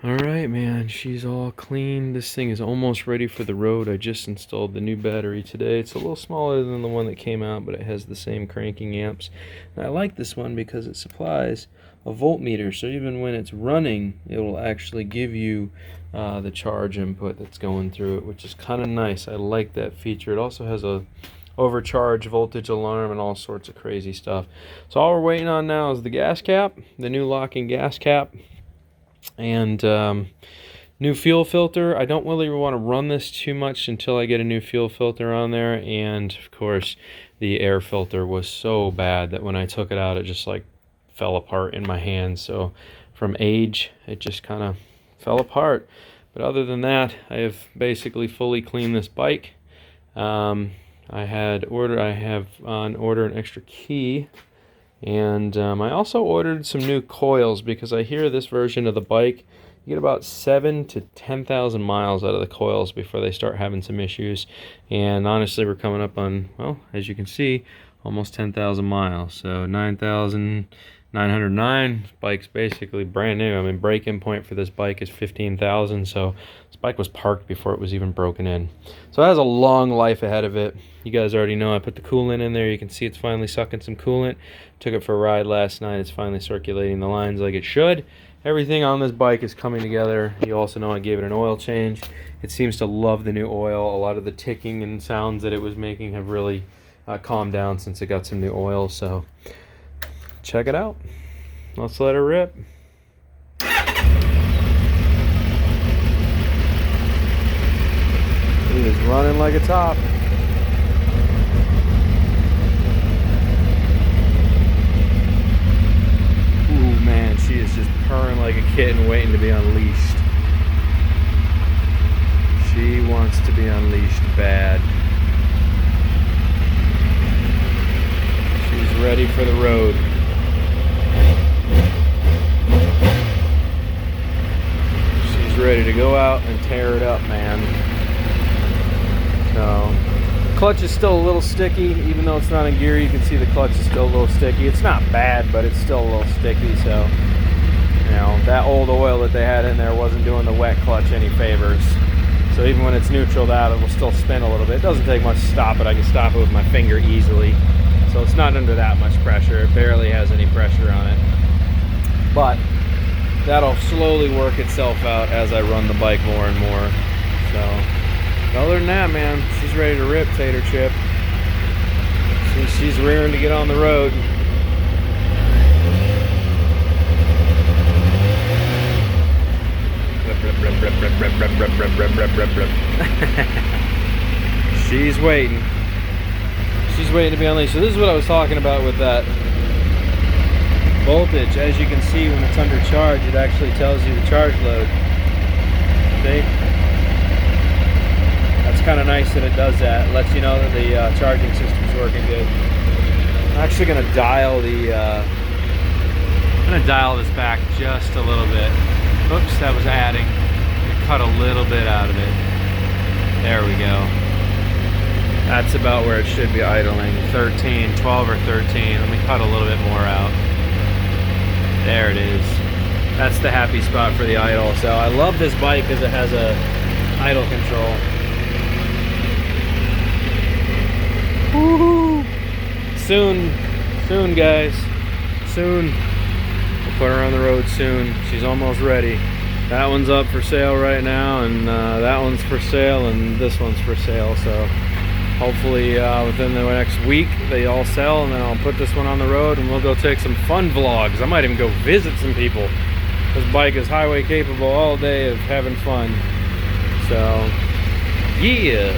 Alright, man, she's all clean. This thing is almost ready for the road. I just installed the new battery today. It's a little smaller than the one that came out, but it has the same cranking amps. And I like this one because it supplies a voltmeter, so even when it's running, it will actually give you the charge input that's going through it, which is kind of nice. I like that feature. It also has a overcharge voltage alarm and all sorts of crazy stuff. So all we're waiting on now is the gas cap, the new locking gas cap, and new fuel filter. I don't really want to run this too much until I get a new fuel filter on there, and of course the air filter was so bad that when I took it out it just like fell apart in my hands. So from age it just kind of fell apart, but other than that I have basically fully cleaned this bike. I have on order an extra key. And I also ordered some new coils because I hear this version of the bike, you get about 7,000 to 10,000 miles out of the coils before they start having some issues. And honestly, we're coming up on, well, as you can see, almost 10,000 miles. So 9,909. This bike's basically brand new. I mean, break-in point for this bike is 15,000. So this bike was parked before it was even broken in. So it has a long life ahead of it. You guys already know I put the coolant in there. You can see it's finally sucking some coolant. Took it for a ride last night. It's finally circulating the lines like it should. Everything on this bike is coming together. You also know I gave it an oil change. It seems to love the new oil. A lot of the ticking and sounds that it was making have really calmed down since it got some new oil. So check it out. Let's let her rip. It is running like a top. She is just purring like a kitten waiting to be unleashed. She wants to be unleashed bad. She's ready for the road. She's ready to go out and tear it up, man. So, clutch is still a little sticky. Even though it's not in gear, you can see the clutch is still a little sticky. It's not bad, but it's still a little sticky, so you know, that old oil that they had in there wasn't doing the wet clutch any favors. So even when it's neutraled out, it will still spin a little bit. It doesn't take much to stop it. I can stop it with my finger easily. So it's not under that much pressure. It barely has any pressure on it. But that'll slowly work itself out as I run the bike more and more. So other than that, man, she's ready to rip, Tater Chip. She's rearing to get on the road. She's waiting. She's waiting to be unleashed. So this is what I was talking about with that voltage. As you can see, when it's under charge, it actually tells you the charge load. See? That's kind of nice that it does that. It lets you know that the charging system's working good. I'm actually going to dial the I'm going to dial this back just a little bit. Oops, that was adding. Cut a little bit out of it. There we go. That's about where it should be idling. 13, 12 or 13. Let me cut a little bit more out. There it is. That's the happy spot for the idle. So I love this bike because it has a idle control. Woohoo! Soon guys. Soon. We'll put her on the road soon. She's almost ready. That one's up for sale right now, and that one's for sale, and this one's for sale. So hopefully within the next week they all sell, and then I'll put this one on the road and we'll go take some fun vlogs. I might even go visit some people. This bike is highway capable all day of having fun. So yeah.